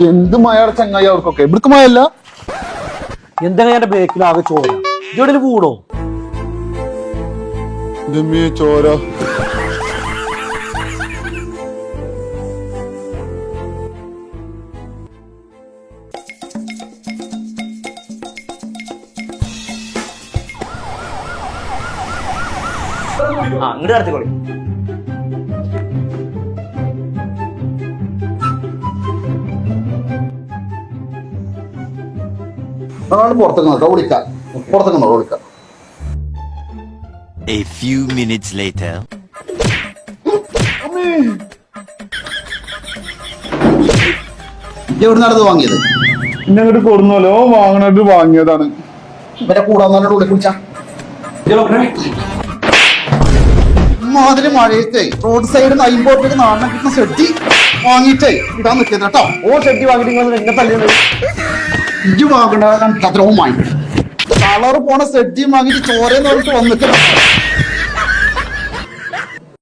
എന്ത് മഴയുടെ ചങ്ങായി അവർക്കൊക്കെ ഇവിടക്ക് മഴയല്ല. എന്താ എന്റെ ബേക്കിൽ ആകെ ചോര ഇവിടെ കൂടോ ചോര. ഇങ്ങോട്ട് നടത്തിക്കോളി. A few minutes later. എവിടുന്നാണ് ഇത് വാങ്ങിയത്? പിന്നെ അങ്ങോട്ട് കൊടുന്നല്ലോ വാങ്ങണത് വാങ്ങിയതാണ്. ഇവരെ കൂടാന്നോട് ഉള്ളിൽ കുടിച്ചാ മാതിരി മഴയത്തെ റോഡ് സൈഡ് നൈമ്പോട്ടേക്ക് നാടിനെ കിട്ടുന്ന സെട്ടി വാങ്ങിയിട്ടേ ഇടാൻ നിൽക്കുന്നത് കേട്ടോ. ഓ ഷെട്ടി വാങ്ങിട്ട് എന്നെ തല്ലിയത് ഇഞ്ചി വാങ്ങണ അത്രയും വാങ്ങി കളറ് പോണ സെറ്റിയും വാങ്ങിട്ട് ചോരന്ന് പറഞ്ഞിട്ട് വന്നിട്ട്